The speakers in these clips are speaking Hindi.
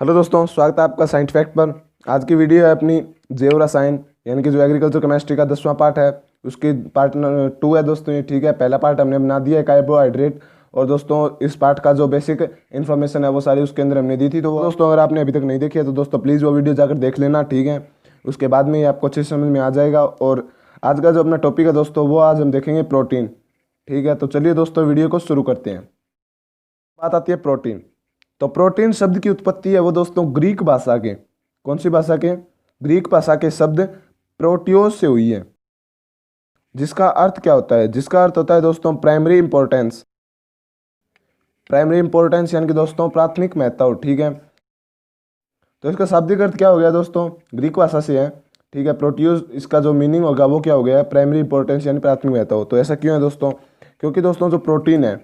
हेलो दोस्तों, स्वागत है आपका साइंस फैक्ट पर। आज की वीडियो है अपनी जैव रसायन यानी कि जो एग्रीकल्चर केमिस्ट्री का 10वां पार्ट है उसकी पार्ट 2 है दोस्तों ये। ठीक है, पहला पार्ट हमने बना दिया है कार्बोहाइड्रेट, और दोस्तों इस पार्ट का जो बेसिक इन्फॉर्मेशन है वो सारी उसके अंदर हमने दी थी। तो दोस्तों अगर आपने अभी तक नहीं देखी है तो दोस्तों प्लीज़ वो वीडियो जाकर देख लेना। ठीक है, उसके बाद में ये आपको अच्छे समझ में आ जाएगा। और आज का जो अपना टॉपिक है दोस्तों वो आज हम देखेंगे प्रोटीन। ठीक है, तो चलिए दोस्तों वीडियो को शुरू करते हैं। बात आती है प्रोटीन। तो प्रोटीन शब्द की उत्पत्ति है वो दोस्तों ग्रीक भाषा के, कौन सी भाषा के? ग्रीक भाषा के शब्द प्रोटियोस से हुई है, जिसका अर्थ क्या होता है? जिसका अर्थ होता है दोस्तों प्राइमरी इंपॉर्टेंस। प्राइमरी इंपॉर्टेंस यानी कि दोस्तों प्राथमिक महत्व। ठीक है, तो इसका शाब्दिक अर्थ क्या हो गया दोस्तों? ग्रीक भाषा से है। ठीक है, प्रोटियोस इसका जो मीनिंग होगा वो क्या हो गया है? प्राइमरी इंपॉर्टेंस यानी प्राथमिक महत्व। तो ऐसा क्यों है दोस्तों? क्योंकि दोस्तों जो प्रोटीन है,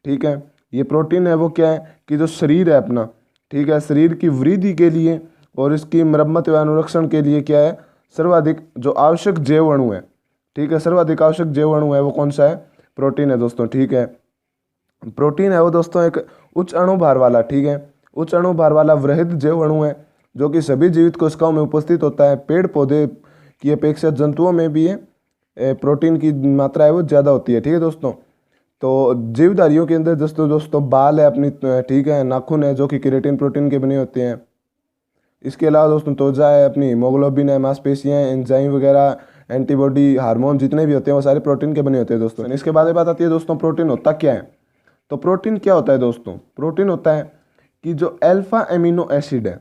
ठीक है, ये प्रोटीन है वो क्या है कि जो शरीर है अपना, ठीक है, शरीर की वृद्धि के लिए और इसकी मरम्मत व अनुरक्षण के लिए क्या है? सर्वाधिक जो आवश्यक जैव अणु है, ठीक है, सर्वाधिक आवश्यक जैव अणु है वो कौन सा है? प्रोटीन है दोस्तों। ठीक है, प्रोटीन है वो दोस्तों एक उच्च अणु भार वाला, ठीक है, उच्च अणु भार वाला वृहद जैव अणु है जो कि सभी जीवित कोशिकाओं में उपस्थित होता है। पेड़ पौधे की अपेक्षा जंतुओं में भी प्रोटीन की मात्रा है वो ज़्यादा होती है। ठीक है दोस्तों, तो जीवधारियों के अंदर दोस्तों बाल है अपनी, ठीक है, नाखून है जो कि केराटिन प्रोटीन के बने होते हैं। इसके अलावा दोस्तों त्वचा है अपनी, हीमोग्लोबिन है, मांसपेशियां, एंजाइम वगैरह, एंटीबॉडी, हार्मोन जितने भी होते हैं वो सारे प्रोटीन के बने होते हैं दोस्तों। इसके बाद बात आती है दोस्तों प्रोटीन होता क्या है। तो प्रोटीन क्या होता है दोस्तों? प्रोटीन होता है कि जो अल्फा एमिनो एसिड है,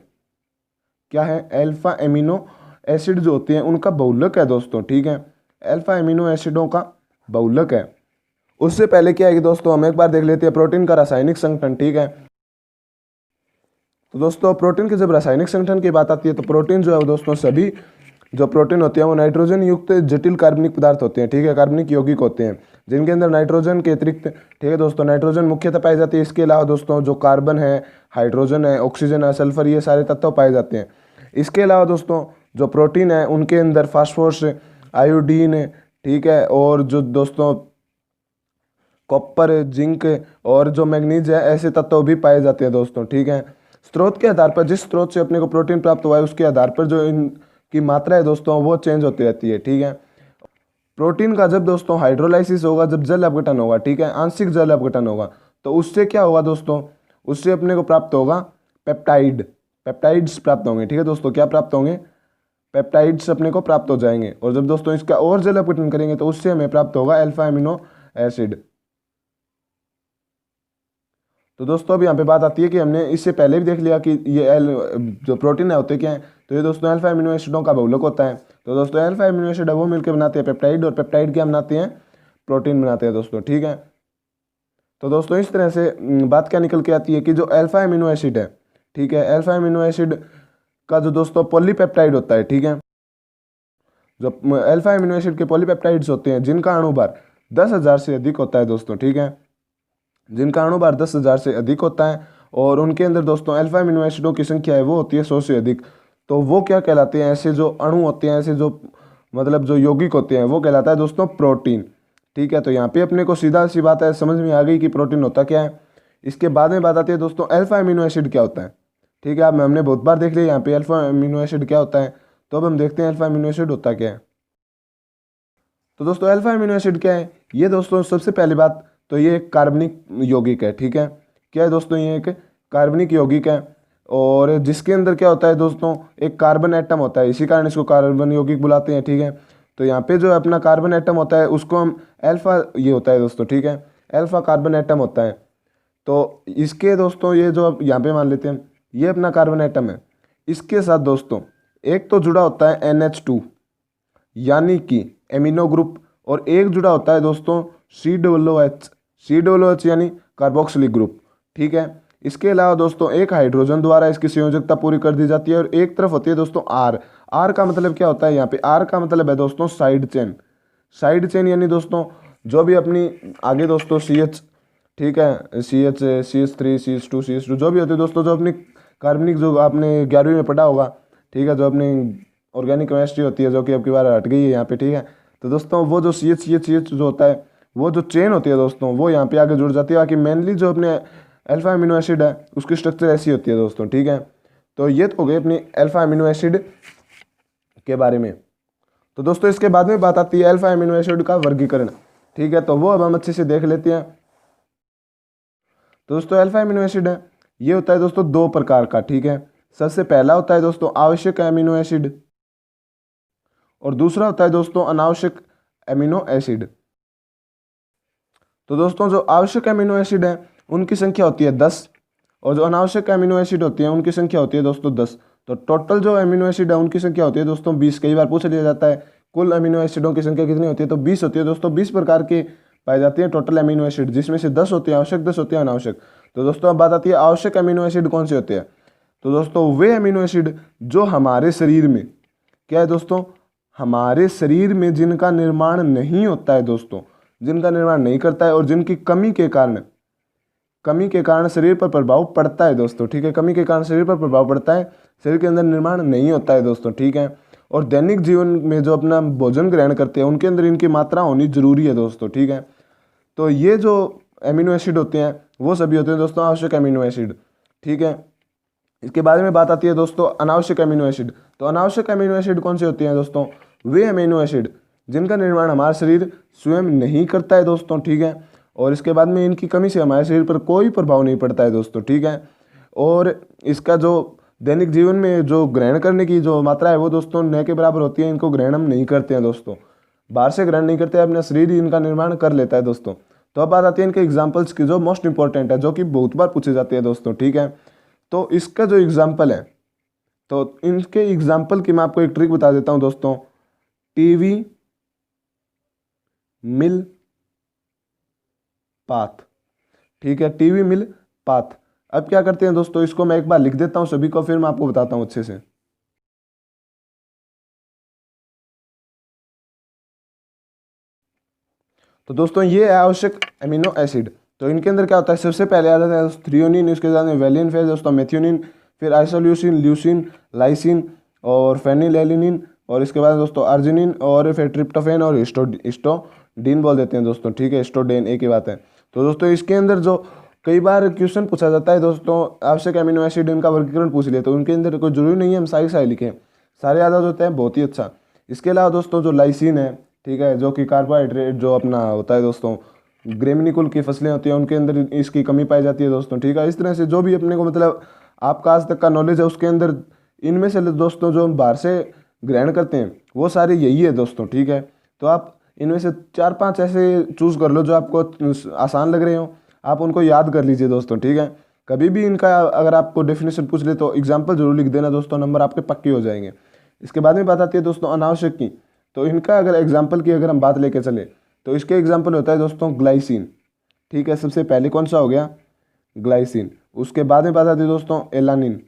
क्या है? अल्फा एमिनो एसिड जो होते हैं उनका बहुलक है दोस्तों। ठीक है, अल्फा एमिनो एसिडों का बहुलक है। उससे पहले क्या है कि दोस्तों हम एक बार देख लेते हैं प्रोटीन का रासायनिक संगठन। ठीक है, तो दोस्तों प्रोटीन के जब रासायनिक संगठन की बात आती है तो प्रोटीन जो है वो दोस्तों सभी जो प्रोटीन होते हैं वो नाइट्रोजन युक्त जटिल कार्बनिक पदार्थ होते हैं। ठीक है, कार्बनिक यौगिक होते हैं जिनके अंदर नाइट्रोजन के अतिरिक्त, ठीक है दोस्तों, नाइट्रोजन मुख्यतः पाई जाती है। इसके अलावा दोस्तों जो कार्बन है, हाइड्रोजन है, ऑक्सीजन है, सल्फर, ये सारे तत्व पाए जाते हैं। इसके अलावा दोस्तों जो प्रोटीन है उनके अंदर फास्फोरस, आयोडीन, ठीक है, और जो दोस्तों कॉपर, जिंक और जो मैग्नीज है, ऐसे तत्व भी पाए जाते हैं दोस्तों। ठीक है, स्रोत के आधार पर, जिस स्रोत से अपने को प्रोटीन प्राप्त हुआ है उसके आधार पर जो इनकी मात्रा है दोस्तों वो चेंज होती रहती है। ठीक है, प्रोटीन का जब दोस्तों हाइड्रोलाइसिस होगा, जब जल अपघटन होगा, ठीक है, आंशिक जल अपघटन होगा, तो उससे क्या होगा दोस्तों? उससे अपने को प्राप्त होगा पेप्टाइड, पेप्टाइड्स प्राप्त होंगे। ठीक है दोस्तों, क्या प्राप्त होंगे? पेप्टाइड्स अपने को प्राप्त हो जाएंगे। और जब दोस्तों इसका और जल अपघटन करेंगे तो उससे हमें प्राप्त होगा अल्फा एमिनो एसिड। तो दोस्तों अब यहाँ पे बात आती है कि हमने इससे पहले भी देख लिया कि ये जो प्रोटीन है होते क्या है। तो ये दोस्तों अल्फा एमिनो एसिडों का बहुलक होता है। तो दोस्तों अल्फा एमिनो एसिड है वो मिलकर बनाते हैं पेप्टाइड, और पेप्टाइड क्या बनाते हैं? प्रोटीन बनाते हैं दोस्तों। ठीक है, तो दोस्तों इस तरह से बात क्या निकल के आती है कि जो अल्फा एमिनो एसिड है, ठीक है, अल्फा एमिनो एसिड का जो दोस्तों पॉलीपेप्टाइड होता है, ठीक है, जो अल्फा एमिनो एसिड के पॉलीपेप्टाइड्स होते हैं जिनका अणुभार 10,000 से अधिक होता है दोस्तों। ठीक है, जिनका अणुभार 10,000 से अधिक होता है और उनके अंदर दोस्तों अल्फा एमिनो एसिडों की संख्या है वो होती है 100 से अधिक। तो वो क्या कहलाते हैं? ऐसे जो अणु होते हैं, ऐसे जो मतलब जो यौगिक होते हैं वो कहलाता है दोस्तों प्रोटीन। ठीक है, तो यहाँ पे अपने को सीधा सी बात है समझ में आ गई कि प्रोटीन होता क्या है। इसके बाद में बात आती है दोस्तों अल्फा एमिनो एसिड क्या होता है। ठीक है, अब हमने बहुत बार देख लिया यहाँ पे अल्फा एमिनो एसिड क्या होता है, तो अब हम देखते हैं अल्फा एमिनो एसिड होता क्या है। तो दोस्तों अल्फा एमिनो एसिड क्या है? ये दोस्तों सबसे पहली बात तो ये एक कार्बनिक यौगिक है। ठीक है, क्या है दोस्तों? ये एक कार्बनिक यौगिक है, और जिसके अंदर क्या होता है दोस्तों? एक कार्बन एटम होता है, इसी कारण इसको कार्बन यौगिक बुलाते हैं। ठीक है, तो यहाँ पे जो अपना कार्बन एटम होता है उसको हम अल्फा, ये होता है दोस्तों, ठीक है, अल्फा कार्बन एटम होता है। तो इसके दोस्तों ये जो यहाँ पे मान लेते हैं ये अपना कार्बन एटम है, इसके साथ दोस्तों एक तो जुड़ा होता है NH2 यानी कि एमिनो ग्रुप, और एक जुड़ा होता है दोस्तों COOH, COOH यानी कार्बोक्सिलिक ग्रुप। ठीक है, इसके अलावा दोस्तों एक हाइड्रोजन द्वारा इसकी संयोजकता पूरी कर दी जाती है, और एक तरफ होती है दोस्तों R। R का मतलब क्या होता है? यहाँ पे R का मतलब है दोस्तों साइड चेन। साइड चेन यानी दोस्तों जो भी अपनी आगे दोस्तों CH, ठीक है, CH, CH3, CH2, CH2 जो भी होती है दोस्तों, जो अपनी कार्बनिक जो आपने 11वीं में पढ़ा होगा, ठीक है, जो अपनी ऑर्गेनिक केमिस्ट्री होती है जो कि अब की बार हट गई है यहाँ पे। ठीक है, तो दोस्तों वो जो CH जो होता है, वो जो चेन होती है दोस्तों वो यहाँ पे आगे जुड़ जाती है। बाकी मेनली जो अपने अल्फा एमिनो एसिड है उसकी स्ट्रक्चर ऐसी होती है दोस्तों। ठीक है, तो ये तो हो गई अपनी अल्फा अमीनो एसिड के बारे में। तो दोस्तों इसके बाद में बात आती है अल्फा अमीनो एसिड का वर्गीकरण, ठीक है, तो वो अब हम अच्छे से देख लेते हैं। तो दोस्तों अल्फा अमीनो एसिड है, ये होता है दोस्तों दो प्रकार का, ठीक है। सबसे पहला होता है दोस्तों आवश्यक अमीनो एसिड और दूसरा होता है दोस्तों अनावश्यक अमीनो एसिड। तो दोस्तों जो आवश्यक अमीनो एसिड है उनकी संख्या होती है 10 और जो अनावश्यक अमीनो एसिड होती है उनकी संख्या होती है दोस्तों 10। तो टोटल जो अमीनो एसिड है उनकी संख्या होती है दोस्तों 20। कई बार पूछ लिया जाता है कुल अमीनो एसिडों की संख्या कितनी होती है, तो 20 होती है दोस्तों। 20 प्रकार के पाई जाती है टोटल अमीनो एसिड, जिसमें से 10 होते हैं आवश्यक, 10 होते हैं अनावश्यक। तो दोस्तों अब बात आती है आवश्यक अमीनो एसिड कौन से होते हैं। तो दोस्तों वे अमीनो एसिड जो हमारे शरीर में क्या है दोस्तों, हमारे शरीर में जिनका निर्माण नहीं होता है दोस्तों, जिनका निर्माण नहीं करता है और जिनकी कमी के कारण शरीर पर प्रभाव पड़ता है दोस्तों, ठीक है। कमी के कारण शरीर पर प्रभाव पड़ता है, शरीर के अंदर निर्माण नहीं होता है दोस्तों, ठीक है। और दैनिक जीवन में जो अपना भोजन ग्रहण करते हैं उनके अंदर इनकी मात्रा होनी जरूरी है दोस्तों, ठीक है। तो ये जो एमिनो एसिड होते हैं वो सभी होते हैं दोस्तों आवश्यक एमिनो एसिड, ठीक है। इसके बारे में बात आती है दोस्तों अनावश्यक एमिनो एसिड। तो अनावश्यक एमिनो एसिड कौन से होते हैं दोस्तों, वे एमिनो एसिड जिनका निर्माण हमारा शरीर स्वयं नहीं करता है दोस्तों, ठीक है। और इसके बाद में इनकी कमी से हमारे शरीर पर कोई प्रभाव नहीं पड़ता है दोस्तों, ठीक है। और इसका जो दैनिक जीवन में जो ग्रहण करने की जो मात्रा है वो दोस्तों न के बराबर होती है। इनको ग्रहण हम नहीं करते हैं दोस्तों, बाहर से ग्रहण नहीं करते, अपना शरीर ही इनका निर्माण कर लेता है दोस्तों। तो अब बात आती है इनके एग्जाम्पल्स की जो मोस्ट इंपॉर्टेंट है, जो कि बहुत बार पूछे जाते हैं दोस्तों, ठीक है। तो इसका जो एग्जाम्पल है, तो इनके एग्जाम्पल की मैं आपको एक ट्रिक बता देता हूं दोस्तों। टीवी, मिल, पाथ, ठीक है, टीवी, मिल, पाथ। अब क्या करते हैं दोस्तों, इसको मैं एक बार लिख देता हूं सभी को, फिर मैं आपको बताता हूं अच्छे से। तो दोस्तों ये है आवश्यक एमिनो एसिड। तो इनके अंदर क्या होता है, सबसे पहले आ जाता है थ्रियोनिन, उसके बाद में वेलिन, फिर दोस्तों मेथियोनिन, फिर आइसोल्यूसिन, ल्यूसिन, लाइसिन और फेनिलएलिनिन, और इसके बाद दोस्तों अर्जिनिन, और फिर ट्रिप्टोफेन और हिस्टोडीन बोल देते हैं दोस्तों, ठीक है, हिस्टोडेन एक ही बात है। तो दोस्तों इसके अंदर जो कई बार क्वेश्चन पूछा जाता है दोस्तों आवश्यक एमिनो एसिड इनका वर्गीकरण पूछ लिया, तो उनके अंदर कोई जरूरी नहीं है हम सारे लिखें, सारे याद होते हैं, बहुत ही अच्छा। इसके अलावा दोस्तों जो लाइसिन है, ठीक है, जो कि कार्बोहाइड्रेट जो अपना होता है दोस्तों, ग्रेमिनिकुल की फसलें होती हैं उनके अंदर इसकी कमी पाई जाती है दोस्तों, ठीक है। इस तरह से जो भी अपने को मतलब आपका आज तक का नॉलेज है उसके अंदर इनमें से दोस्तों जो हम बाहर से ग्रहण करते हैं वो सारे यही है दोस्तों, ठीक है। तो आप इनमें से 4-5 ऐसे चूज कर लो जो आपको आसान लग रहे हो, आप उनको याद कर लीजिए दोस्तों, ठीक है। कभी भी इनका अगर आपको डेफिनेशन पूछ ले तो एग्जाम्पल जरूर लिख देना दोस्तों, नंबर आपके पक्के हो जाएंगे। इसके बाद में बात आती है दोस्तों अनावश्यक की। तो इनका अगर एग्जाम्पल की अगर हम बात लेके चले तो इसके एग्जाम्पल होता है दोस्तों ग्लाइसिन, ठीक है। सबसे पहले कौन सा हो गया, ग्लाइसिन। उसके बाद में बात आती है दोस्तों एलानिन।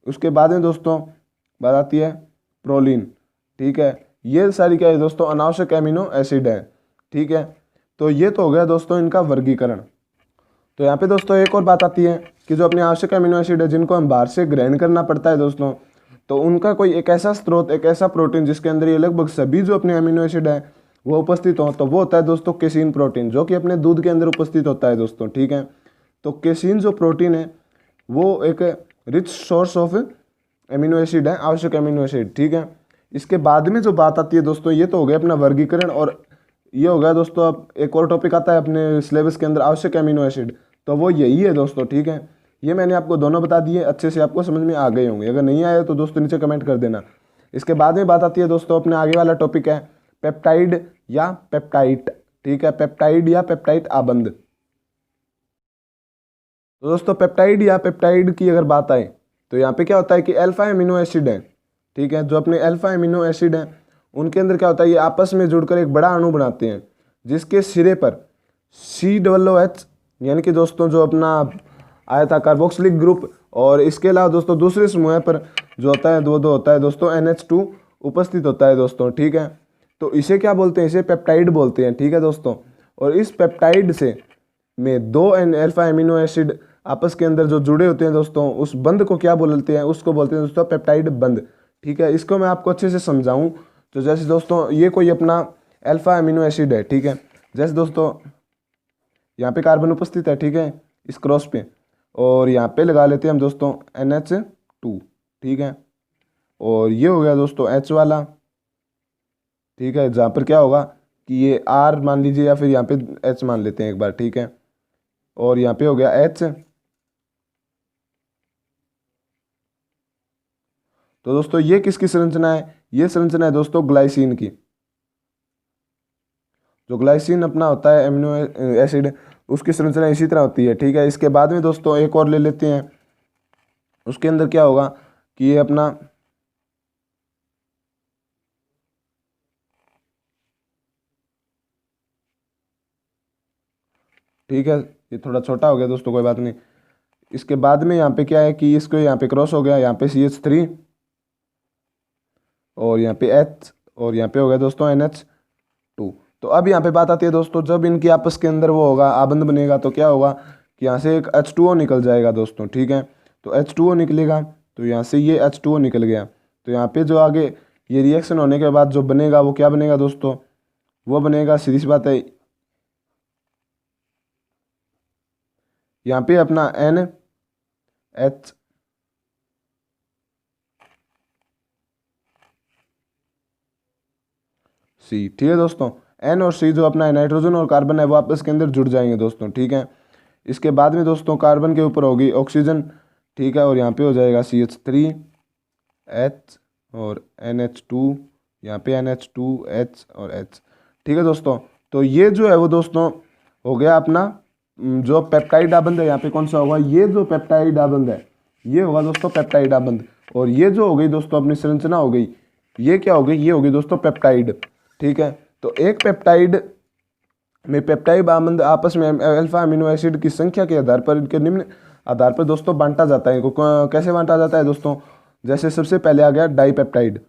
उसके बाद में दोस्तों बात आती है प्रोलिन, ठीक है। ये सारी क्या है दोस्तों अनावश्यक एमिनो एसिड है, ठीक है। तो ये तो हो गया दोस्तों इनका वर्गीकरण। तो यहाँ पे दोस्तों एक और बात आती है कि जो अपने आवश्यक एमिनो एसिड है जिनको हम बाहर से ग्रहण करना पड़ता है दोस्तों, तो उनका कोई एक ऐसा स्रोत, एक ऐसा प्रोटीन जिसके अंदर ये लगभग सभी जो अपने अमीनो एसिड है वो उपस्थित हो, तो वो होता है दोस्तों केसीन प्रोटीन, जो कि अपने दूध के अंदर उपस्थित होता है दोस्तों, ठीक है। तो केसीन जो प्रोटीन है वो एक rich source of amino acid है, आवश्यक एमिनो एसिड, ठीक है। इसके बाद में जो बात आती है दोस्तों, ये तो हो गया अपना वर्गीकरण, और ये हो गया दोस्तों अब एक और टॉपिक आता है अपने सिलेबस के अंदर आवश्यक एमिनो एसिड, तो वो यही है दोस्तों, ठीक है। ये मैंने आपको दोनों बता दिए, अच्छे से आपको समझ में आ गए होंगे। अगर नहीं आए तो दोस्तों नीचे कमेंट कर देना। इसके बाद में बात आती है दोस्तों अपने आगे वाला टॉपिक है पेप्टाइड या पेप्टाइट, ठीक है, पेप्टाइड या पेप्टाइट आबंध। तो दोस्तों पेप्टाइड या पेप्टाइड की अगर बात आए तो यहाँ पे क्या होता है कि अल्फा एमिनो एसिड है, ठीक है। जो अपने अल्फा एमिनो एसिड है उनके अंदर क्या होता है, ये आपस में जुड़कर एक बड़ा अणु बनाते हैं जिसके सिरे पर COOH यानी कि दोस्तों जो अपना आया था कार्बोक्सिलिक ग्रुप, और इसके अलावा दोस्तों दूसरे समूह पर जो होता है दो होता है दोस्तों NH2 उपस्थित होता है दोस्तों, ठीक है। तो इसे क्या बोलते हैं, इसे पेप्टाइड बोलते हैं, ठीक है दोस्तों। और इस पेप्टाइड से में 2 अल्फा एमिनो एसिड आपस के अंदर जो जुड़े होते हैं दोस्तों, उस बंध को क्या बोलते हैं, उसको बोलते हैं दोस्तों पेप्टाइड बंध, ठीक है। इसको मैं आपको अच्छे से समझाऊं तो जैसे दोस्तों ये कोई अपना अल्फा एमिनो एसिड है, ठीक है। जैसे दोस्तों यहाँ पे कार्बन उपस्थित है, ठीक है, इस क्रॉस पे, और यहाँ पे लगा लेते हैं हम दोस्तों NH2, ठीक है। और ये हो गया दोस्तों H वाला, ठीक है, जहाँ पर क्या होगा कि ये R मान लीजिए या फिर यहाँ पे H मान लेते हैं एक बार, ठीक है। और यहाँ पे हो गया H। तो दोस्तों ये किसकी संरचना है? ये संरचना है दोस्तों ग्लाइसिन की। जो ग्लाइसिन अपना होता है एमिनो एसिड, उसकी संरचना इसी तरह होती है, ठीक है। इसके बाद में दोस्तों एक और ले लेते हैं, उसके अंदर क्या होगा कि ये अपना ठीक है, ये थोड़ा छोटा हो गया दोस्तों, कोई बात नहीं। इसके बाद में यहाँ पे क्या है कि इसको यहाँ पे क्रॉस हो गया, यहाँ पे CH3 और यहाँ पे H और यहाँ पे हो गया दोस्तों NH2। तो अब यहाँ पे बात आती है दोस्तों, जब इनकी आपस के अंदर वो होगा आबंध बनेगा तो क्या होगा कि यहाँ से एक H2O निकल जाएगा दोस्तों, ठीक है। तो H2O निकलेगा, तो यहाँ से ये H2O निकल गया, तो यहाँ पे जो आगे ये रिएक्शन होने के बाद जो बनेगा वो क्या बनेगा दोस्तों? वो बनेगा, सीधी सी बात है, यहाँ पे अपना NH C, ठीक है दोस्तों। N और C जो अपना नाइट्रोजन और कार्बन है वो आपस के अंदर जुड़ जाएंगे दोस्तों, ठीक है। इसके बाद में दोस्तों कार्बन के ऊपर होगी ऑक्सीजन, ठीक है, और यहाँ पे हो जाएगा CH3 H और NH2, यहाँ पे NH2 H और H, ठीक है दोस्तों। तो ये जो है वो दोस्तों हो गया अपना जो पेप्टाइड आबंध है। यहाँ पे कौन सा होगा? ये जो पेप्टाइड आबंध है ये होगा दोस्तों पेप्टाइड आबंध। और ये जो हो गई दोस्तों अपनी संरचना हो गई, ये क्या हो गई? ये हो गई दोस्तों पेप्टाइड, ठीक है। तो एक पेप्टाइड में पेप्टाइड आबंध आपस में अल्फा अमीनो एसिड की संख्या के आधार पर, इनके निम्न आधार पर दोस्तों बांटा जाता है। इनको कैसे बांटा जाता है दोस्तों? जैसे सबसे पहले आ गया डाइपेप्टाइड।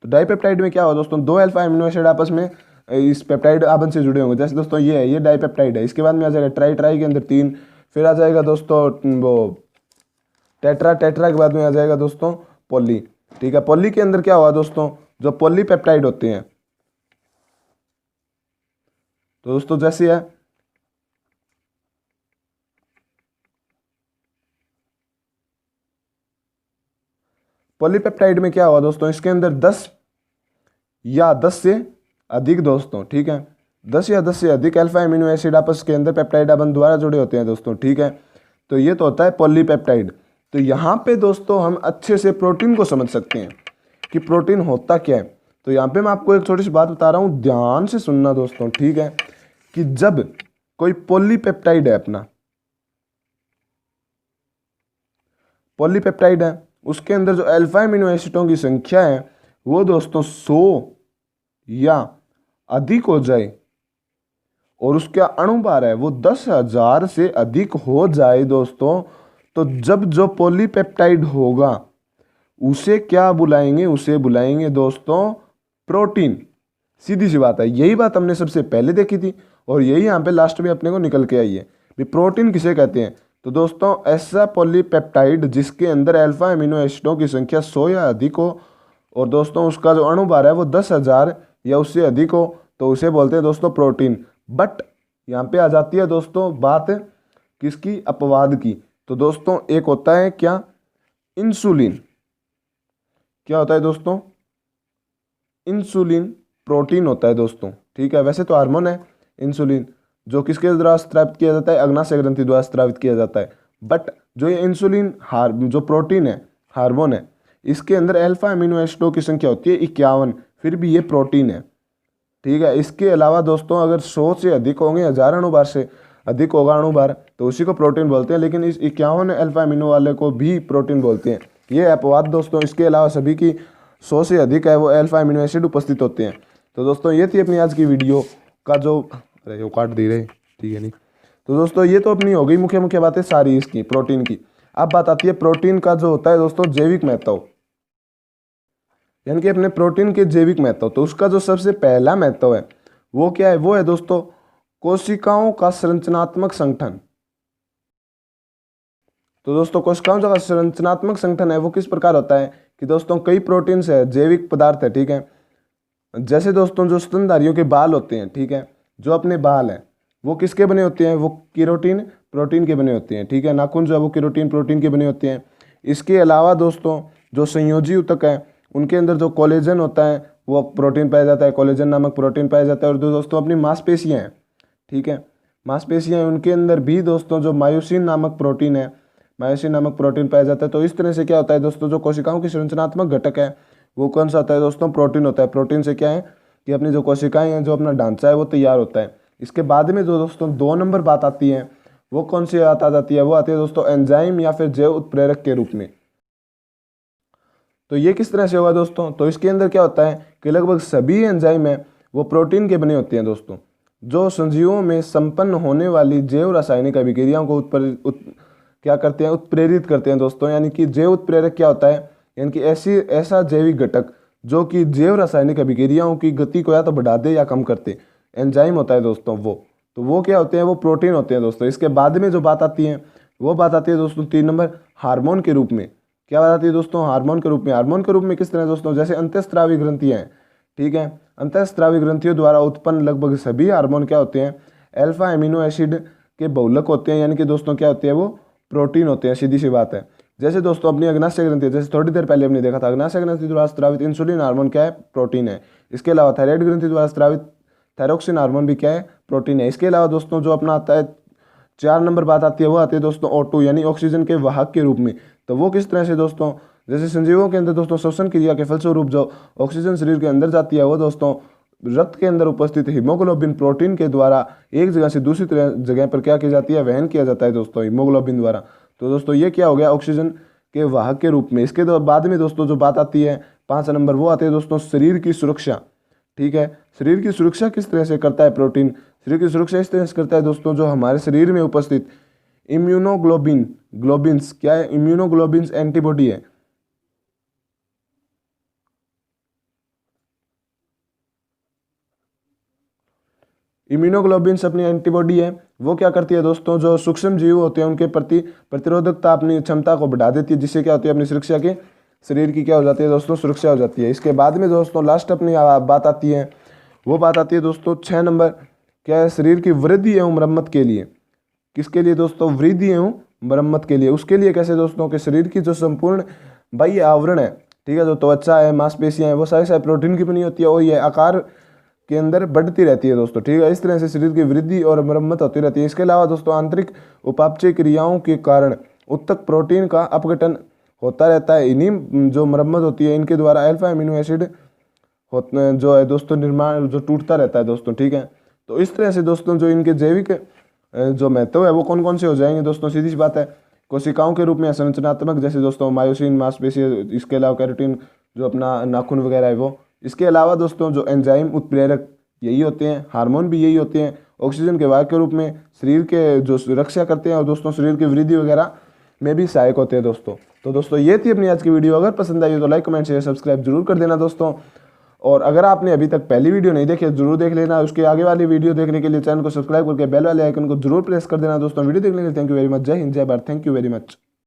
तो डाइपेप्टाइड में क्या होगा दोस्तों? दो अल्फा अमीनो एसिड आपस में इस पेप्टाइड आबंध से जुड़े होंगे। जैसे दोस्तों ये है, ये डाइपेप्टाइड है। इसके बाद में आ जाएगा ट्राई, ट्राई के अंदर 3, फिर आ जाएगा दोस्तों वो टेट्रा, टेट्रा के बाद में आ जाएगा दोस्तों पॉली, ठीक है। पॉली के अंदर क्या हुआ दोस्तों? जो पॉलीपेप्टाइड होते हैं, तो दोस्तों जैसे है पॉलीपेप्टाइड में क्या हुआ दोस्तों? इसके अंदर 10 या 10 से अधिक दोस्तों, ठीक है, 10 या 10 से अधिक अल्फा एमिनो एसिड आपस के अंदर पेप्टाइड आबंध द्वारा जुड़े होते हैं दोस्तों, ठीक है। तो ये तो होता है पॉलीपेप्टाइड। तो यहाँ पे दोस्तों हम अच्छे से प्रोटीन को समझ सकते हैं कि प्रोटीन होता क्या है। तो यहाँ पे मैं आपको एक छोटी सी बात बता रहा हूँ, ध्यान से सुनना दोस्तों, ठीक है, कि जब कोई पॉलीपेप्टाइड है, अपना पॉलीपेप्टाइड है, उसके अंदर जो अल्फा एमिनो एसिडों की संख्या है वो दोस्तों 100 या अधिक हो जाए और उसका अणुभार है वो 10,000 से अधिक हो जाए दोस्तों, तो जब जो पॉलीपेप्टाइड होगा उसे क्या बुलाएंगे? उसे बुलाएंगे दोस्तों प्रोटीन। सीधी सी बात है, यही बात हमने सबसे पहले देखी थी और यही यहाँ पे लास्ट में अपने को निकल के आई है भी प्रोटीन किसे कहते हैं। तो दोस्तों ऐसा पॉलीपेप्टाइड जिसके अंदर अल्फा एमिनो एसिडों की संख्या 100 या अधिक हो और दोस्तों उसका जो अणुभार है वो 10,000 या उससे अधिक हो, तो उसे बोलते हैं दोस्तों प्रोटीन। बट यहाँ पे आ जाती है दोस्तों बात किसकी? अपवाद की। तो दोस्तों एक होता है क्या? इंसुलिन। क्या होता है दोस्तों? इंसुलिन प्रोटीन होता है दोस्तों, ठीक है। वैसे तो हार्मोन है इंसुलिन, जो किसके द्वारा स्रावित किया जाता है? अग्नाशय ग्रंथि द्वारा स्रावित किया जाता है। बट जो ये इंसुलिन जो प्रोटीन है, हार्मोन है, इसके अंदर अल्फा अमीनो एसिडों की संख्या होती है 51, फिर भी ये प्रोटीन है, ठीक है। इसके अलावा दोस्तों अगर 100 से अधिक होंगे, 1000 अणुभार से अधिक होगा अणुभार, तो उसी को प्रोटीन बोलते हैं। लेकिन इस 51 अल्फा अमीनो वाले को भी प्रोटीन बोलते हैं। ये अपवाद दोस्तों, इसके अलावा सभी की 100 से अधिक है वो अल्फा अमीनो एसिड उपस्थित होते हैं। तो दोस्तों ये थी अपनी आज की वीडियो का जो, अरे वो काट दे रहे, ठीक है नहीं। तो दोस्तों ये तो अपनी हो गई मुख्य मुख्य बातें सारी इसकी प्रोटीन की। अब बात आती है प्रोटीन का जो होता है दोस्तों जैविक महत्व, यानी कि अपने प्रोटीन के जैविक महत्व। तो उसका जो सबसे पहला महत्व है वो क्या है? वो है दोस्तों कोशिकाओं का संरचनात्मक संगठन। तो दोस्तों कोशिकाओं का संरचनात्मक संगठन है वो किस प्रकार होता है कि दोस्तों कई प्रोटीन्स है, जैविक पदार्थ है, ठीक है। जैसे दोस्तों जो स्तनधारियों के बाल होते हैं, ठीक है, जो अपने बाल हैं वो किसके बने होते हैं, वो केरोटीन प्रोटीन के बने होते हैं, ठीक है। नाखून जो है वो केरोटीन प्रोटीन के बने होते हैं। इसके अलावा दोस्तों जो संयोजी ऊतक है उनके अंदर जो कोलेजन होता है वो प्रोटीन पाया जाता है, कोलेजन नामक प्रोटीन पाया जाता है। और दोस्तों अपनी मांसपेशियाँ हैं, ठीक है, मांसपेशियाँ हैं, उनके अंदर भी दोस्तों जो मायोसिन नामक प्रोटीन है, मायोसिन नामक प्रोटीन पाया जाता है। तो इस तरह से क्या होता है दोस्तों, जो कोशिकाओं की संरचनात्मक घटक है वो कौन सा होता है दोस्तों, प्रोटीन होता है। प्रोटीन से क्या है कि अपनी जो कोशिकाएं हैं, जो अपना ढांचा है वो तैयार होता है। इसके बाद में जो दोस्तों 2 नंबर बात आती है वो कौन सी बात आ जाती है, वो आती है दोस्तों एंजाइम या फिर जैव उत्प्रेरक के रूप में। तो ये किस तरह से होगा दोस्तों, तो इसके अंदर क्या होता है कि लगभग सभी एंजाइम है वो प्रोटीन के बने होते हैं दोस्तों, जो संजीवों में संपन्न होने वाली जैव रासायनिक अभिक्रियाओं को क्या करते हैं, उत्प्रेरित करते हैं दोस्तों। यानी कि जैव उत्प्रेरक क्या होता है, यानी कि ऐसा जैविक घटक जो कि जैव रासायनिक अभिक्रियाओं की गति को या तो बढ़ा दे या कम करते, एंजाइम होता है दोस्तों वो। तो वो क्या होते हैं, वो प्रोटीन होते हैं दोस्तों। इसके बाद में जो बात आती है वो बात आती है दोस्तों 3 नंबर हार्मोन के रूप में। क्या बात आती है दोस्तों, हार्मोन के रूप में। हार्मोन के रूप में किस तरह दोस्तों, जैसे अंतःस्रावी ग्रंथियां हैं, ठीक है, अंतःस्रावी ग्रंथियों द्वारा उत्पन्न लगभग सभी हार्मोन क्या होते हैं, अल्फा एमिनो एसिड के बहुलक होते हैं, यानी कि दोस्तों क्या होते हैं, वो प्रोटीन होते हैं, सीधी सी बात है। जैसे दोस्तों अपनी अग्नाशय ग्रंथि, जैसे थोड़ी देर पहले हमने देखा था, अग्नाशय ग्रंथि द्वारा स्रावित इंसुलिन हार्मोन क्या है, प्रोटीन है। इसके अलावा थायराइड ग्रंथि द्वारा स्रावित थायरोक्सिन हार्मोन भी क्या है, प्रोटीन है। इसके अलावा दोस्तों जो अपना आता है 4 नंबर बात आती है वो आती है दोस्तों O2 यानी ऑक्सीजन के वाहक के रूप में। तो वो किस तरह से दोस्तों, जैसे संजीवों के अंदर दोस्तों श्वसन क्रिया के फलस्वरूप जो ऑक्सीजन शरीर के अंदर जाती है वो दोस्तों रक्त के अंदर उपस्थित हीमोग्लोबिन प्रोटीन के द्वारा एक जगह से दूसरी जगह पर क्या की जाती है, वहन किया जाता है दोस्तों हीमोग्लोबिन द्वारा। तो दोस्तों ये क्या हो गया, ऑक्सीजन के वाहक के रूप में। इसके बाद में दोस्तों जो बात आती है 5 नंबर, वो आती है दोस्तों शरीर की सुरक्षा, ठीक है। शरीर की सुरक्षा किस तरह से करता है प्रोटीन, शरीर की सुरक्षा इस तरह से करता है दोस्तों, जो हमारे शरीर में उपस्थित ग्लोबिन्स क्या है, इम्यूनोग्लोबिन्स एंटीबॉडी है। इम्यूनोग्लोबिन्स अपनी एंटीबॉडी है, वो क्या करती है दोस्तों, जो सूक्ष्म जीव होते हैं उनके प्रति प्रतिरोधकता, अपनी क्षमता को बढ़ा देती है, जिससे क्या होती है, अपनी सुरक्षा की, शरीर की क्या हो जाती है दोस्तों, सुरक्षा हो जाती है। इसके बाद में दोस्तों लास्ट अपनी बात आती है, वो बात आती है दोस्तों 6 नंबर, क्या है, शरीर की वृद्धि एवं मरम्मत के लिए। किसके लिए दोस्तों, वृद्धि एवं मरम्मत के लिए। उसके लिए कैसे दोस्तों, कि शरीर की जो संपूर्ण बाह्य आवरण है, ठीक है, जो त्वचा है, मांसपेशियां हैं, वो सारी प्रोटीन की बनी होती है और ये आकार के अंदर बढ़ती रहती है दोस्तों, ठीक है। इस तरह से शरीर की वृद्धि और मरम्मत होती रहती है। इसके अलावा दोस्तों आंतरिक उपापचय क्रियाओं के कारण उत्तक प्रोटीन का अपघटन होता रहता है। इन्हीं जो मरम्मत होती है इनके द्वारा अल्फा एमिनो एसिड जो है दोस्तों निर्माण जो टूटता रहता है दोस्तों, ठीक है। तो इस तरह से दोस्तों जो इनके जैविक जो महत्व है वो कौन कौन से हो जाएंगे दोस्तों, सीधी सी बात है, कोशिकाओं के रूप में संरचनात्मक, जैसे दोस्तों मायोसिन मांसपेशी, इसके अलावा कैरोटीन जो अपना नाखून वगैरह है वो। इसके अलावा दोस्तों जो एंजाइम उत्प्रेरक यही होते हैं, हार्मोन भी यही होते हैं, ऑक्सीजन के वाहक के रूप में शरीर के जो रक्षा करते हैं और दोस्तों शरीर की वृद्धि वगैरह में भी सहायक होते हैं दोस्तों। तो दोस्तों ये थी अपनी आज की वीडियो। अगर पसंद आई हो तो लाइक कमेंट शेयर सब्सक्राइब जरूर कर देना दोस्तों। और अगर आपने अभी तक पहली वीडियो नहीं देखी जरूर देख लेना। उसके आगे वाली वीडियो देखने के लिए चैनल को सब्सक्राइब करके बेल वाले आइकन को जरूर प्रेस कर देना दोस्तों। वीडियो देखने के लिए थैंक यू वेरी मच। जय हिंद, जय Bharat. Thank you very much.